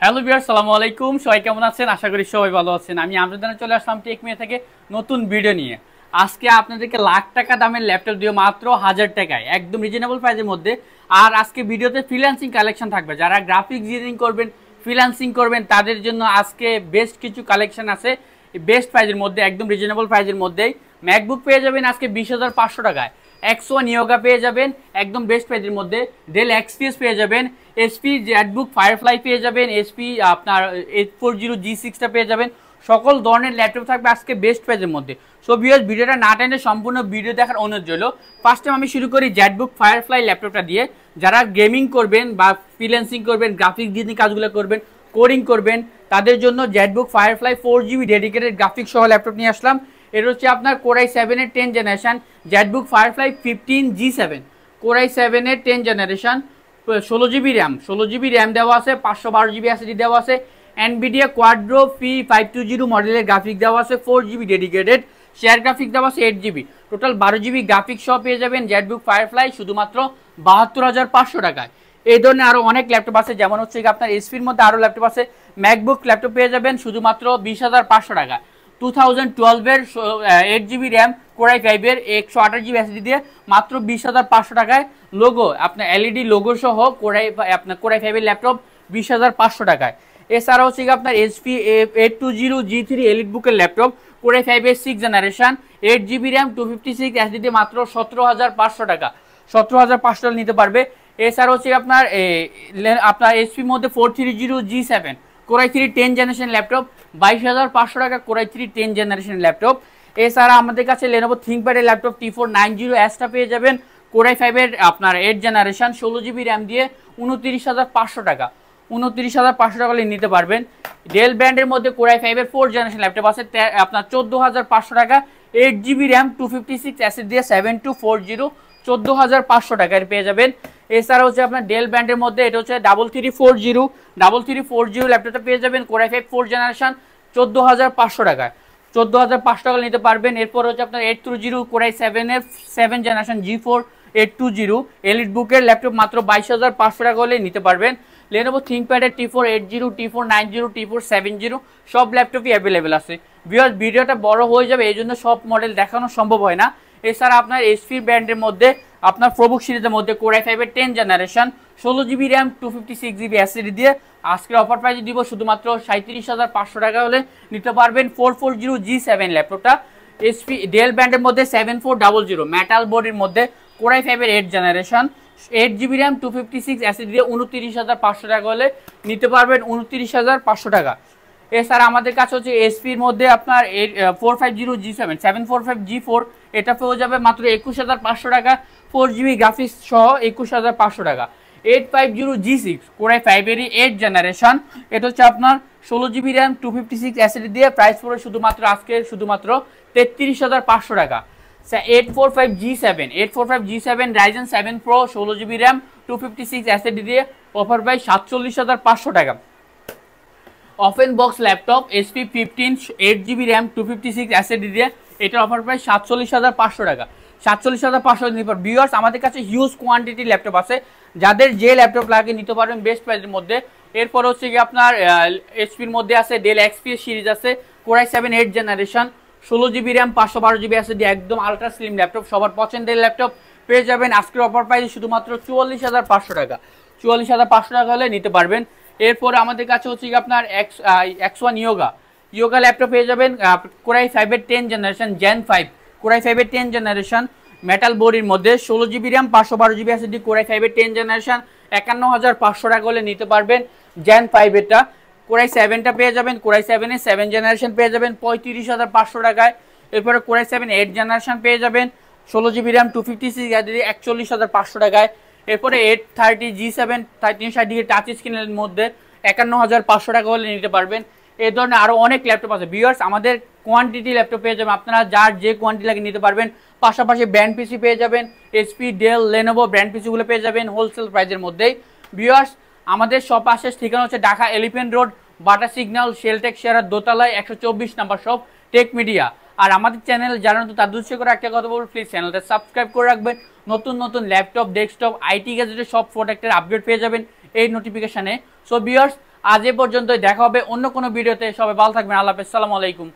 Hello viewers, আসসালামু আলাইকুম। সবাই কেমন আছেন? আশা করি সবাই ভালো আছেন। আমি আমজাদ চলে আসলাম টেকমিয়া থেকে নতুন ভিডিও নিয়ে। আজকে আপনাদেরকে লাখ টাকা দামের ল্যাপটপ দিয়ে মাত্র 1000 টাকায় একদম রিজনেবল প্রাইসের মধ্যে। আর আজকে ভিডিওতে ফ্রিল্যান্সিং কালেকশন থাকবে। যারা গ্রাফিক্স ডিজাইনিং করবেন, ফ্রিল্যান্সিং করবেন, তাদের জন্য আজকে বেস্ট কিছু কালেকশন আছে বেস্ট প্রাইসের মধ্যে, একদম রিজনেবল প্রাইসের মধ্যেই। ম্যাকবুক পেয়ে যাবেন আজকে 20,500 টাকায়। X1 ইয়োগা পেয়ে যাবেন একদম বেস্ট প্রাইসের মধ্যে। ডেল এক্সপিএস পেয়ে যাবেন, এসপি জেটবুক ফায়ারফ্লাই পেয়ে যাবেন, এসপি আপনার 840G6টা পেয়ে যাবেন। সকল ধরনের ল্যাপটপ থাকবে আজকে বেস্ট প্রাইসের মধ্যে। সো ভিউয়ার্স, ভিডিওটা না টেনে সম্পূর্ণ ভিডিও দেখার অনুরোধ রইল। ফার্স্ট টাইম আমি শুরু করি জেটবুক ফায়ারফ্লাই ল্যাপটপটা দিয়ে। যারা গেমিং করবেন বা ফ্রিল্যান্সিং করবেন, গ্রাফিক ডিজাইনিং কাজগুলো করবেন, কোডিং করবেন, তাদের জন্য ZBook Firefly 4GB dedicated graphics সহ ল্যাপটপ নিয়ে আসলাম। এটা হচ্ছে আপনার কোরাই 7-এর 10 generation ZBook Firefly 15G7, Core i 7-এর 10 generation, 16GB RAM, 16GB RAM দেওয়া আছে, 512GB এসএসডি দেওয়া আছে, এনভিডিয়া কোয়াড্রো P520 মডেলের গ্রাফিক দেওয়া আছে, 4GB ডেডিকেটেড শেয়ার গ্রাফিক দেওয়া আছে, 8GB, টোটাল 12GB গ্রাফিক্স সহ পেয়ে যাবেন জেটবুক ফায়ারফ্লাই শুধুমাত্র 72,500 টাকায়। এই ধরনের আরও অনেক ল্যাপটপ আছে, যেমন হচ্ছে আপনার এসপির মধ্যে আরও ল্যাপটপ আছে। ম্যাকবুক ল্যাপটপ পেয়ে যাবেন শুধুমাত্র 20,500 টাকা। 2012-এর 8GB র্যাম কোরাই 5-এর 128GB এসএসডি দিয়ে মাত্র 20,500 টাকায়। লোগো আপনার এলইডি লোগো সহ আপনার কোরাই 5-এর ল্যাপটপ 20,500 টাকায়। এছাড়া হচ্ছে আপনার এসপি 820G3 এলিট বুকের ল্যাপটপ কোরাই 5-এর 6 জেনারেশন 8GB র্যাম 256 এসএসডি দিয়ে মাত্র 17,500 টাকা। 17,500 টাকা নিতে পারবে। এছাড়া হচ্ছে আপনার এসপির মধ্যে 430G7 কোরাই 3 10 জেনারেশন ল্যাপটপ 22,500 টাকা, কোরাই 3 10 জেনারেশন ল্যাপটপ। এছাড়া আমাদের কাছে লেনোভো থিংকপ্যাডের ল্যাপটপ T490Sটা পেয়ে যাবেন কোরাই 5-এর আপনার 8 জেনারেশন 16GB র্যাম দিয়ে 29,500 টাকা। 29,500 টাকা নিতে পারবেন। ডেল ব্র্যান্ডের মধ্যে কোরাই 5-এর 4 জেনারেশন ল্যাপটপ আছে আপনার 14,500 টাকা, 8GB র্যাম 256 এসএসডি দিয়ে 7240 14,500 টাকায় পেয়ে যাবেন। এছাড়া হচ্ছে আপনার ডেল ব্র্যান্ডের মধ্যে এটা হচ্ছে 3340 ল্যাপটপটা পেয়ে যাবেন কোরাই 5 4 জেনারেশন 14,500 টাকায়। 14,500 টাকা নিতে পারবেন। এরপর হচ্ছে আপনার 820 কোরাই 7-এর 7 জেনারেশন G4 820 এলিট বুকের ল্যাপটপ মাত্র 22,500 টাকা হলে নিতে পারবেন। লেনোভো থিংকপ্যাডের T480 T490 T470 সব ল্যাপটপই অ্যাভেলেবেল আছে। ভিডিওটা বড় হয়ে যাবে, এই জন্য সব মডেল দেখানো সম্ভব হয় না। এছাড়া আপনার এসপি ব্র্যান্ডের মধ্যে আপনার প্রবুক সিরিজের মধ্যে কোরাই 5-এর 10 generation 16GB RAM 256GB SSD দিয়ে আজকের অফার প্রাইসে দিব শুধুমাত্র 37,500 টাকা হলে নিতে পারবেন 440G7 ল্যাপটপটা। এসপি ডেল ব্র্যান্ডের মধ্যে 7400 মেটাল বডির মধ্যে কোরাই 5-এর 8 জেনারেশন 8GB র্যাম 256 এসএসডি দিয়ে 29,500 টাকা হলে নিতে পারবেন 29,500 টাকা। এছাড়া আমাদের কাছে হচ্ছে এসপির মধ্যে আপনার 450G7 745G4 এটা পেয়ে যাবে মাত্র 21,500 টাকা, 4GB গ্রাফিক্স সহ 21,500 টাকা। 850G6 কোরাই 5-এরই 8 জেনারেশন এটা হচ্ছে আপনার 16GB র্যাম 256 এসএসডি দিয়ে প্রাইস পড়ে শুধুমাত্র আজকে শুধুমাত্র 33,500 টাকা। 845G7 Ryzen 7 Pro 16GB RAM 256 SSD দিয়ে অফার প্রাইস 47,500 টাকা। Open box laptop SP 15 8GB RAM 256 SSD দিয়ে এটার অফার প্রাইস 47,500 টাকা। 47,500 নিতে পারবেন। ভিউয়ার্স, আমাদের কাছে হিউজ কোয়ান্টিটি ল্যাপটপ আছে, যাদের যে ল্যাপটপ লাগে নিতে পারবেন বেস্ট প্রাইসের মধ্যে। এরপর হচ্ছে কি আপনার এসপির মধ্যে আছে ডেল এক্সপিএস সিরিজ আছে core i 7 8 generation 16GB RAM 512GB SSD একদম আলট্রা স্লিম ল্যাপটপ, সবার পছন্দের ল্যাপটপ পেয়ে যাবেন আজকের অফার প্রাইস শুধুমাত্র 44,500 টাকা। 44,500 টাকা হলে নিতে পারবেন। এরপর আমাদের কাছে হচ্ছে আপনার X1 ইয়োগা ল্যাপটপ পেয়ে যাবেন কোরাই 5-এর 10 জেনারেশন Gen 5 কোরাই 5-এর 10 জেনারেশন মেটাল বডির মধ্যে 16GB RAM 512GB SSD Core i 5-এর 10 জেনারেশন 51,500 টাকা হলে নিতে পারবেন। Gen 5 এটা কোরাই 7টা পেয়ে যাবেন কোরাই 7-এর 7 জেনারেশন পেয়ে যাবেন 35,500 টাকায়। এরপরে কোরাই 7 8 জেনারেশন পেয়ে যাবেন 16GB র্যাম 256 এসএসডি 41,500 টাকায়। এরপরে 830G7 360 টাচ স্ক্রিনের মধ্যে 51,500 টাকা হলে নিতে পারবেন। এই ধরনের আরও অনেক ল্যাপটপ আছে। ভিউয়ার্স, আমাদের কোয়ান্টিটি ল্যাপটপ পেয়ে যাবেন, আপনারা যার যে কোয়ান্টিটি লাগে নিতে পারবেন। পাশাপাশি ব্র্যান্ড পিসি পেয়ে যাবেন, এসপি ডেল লেনোভো ব্র্যান্ড পিসিগুলো পেয়ে যাবেন হোলসেল প্রাইসের মধ্যেই। ভিউয়ার্স, আমাদের শপ আসে ঠিকানা হচ্ছে ঢাকা এলিফ্যান্ট রোড বাটা সিগন্যাল শেলটেক শেয়ারের দোতলায় 124 নম্বর শপ টেক মিডিয়া। আর আমাদের চ্যানেল যারা নতুন তার উদ্দেশ্য করে একটা কথা বলবো, প্লিজ চ্যানেলটা সাবস্ক্রাইব করে রাখবেন। নতুন নতুন ল্যাপটপ ডেস্কটপ আইটি গ্যাজেটের সব প্রোডাক্টের আপডেট পেয়ে যাবেন এই নোটিফিকেশানে। সো ভিউয়ার্স, আজ এ পর্যন্তই, দেখা হবে অন্য কোনো ভিডিওতে। সবাই ভালো থাকবেন। আল্লাহ হাফেজ, আসসালামু আলাইকুম।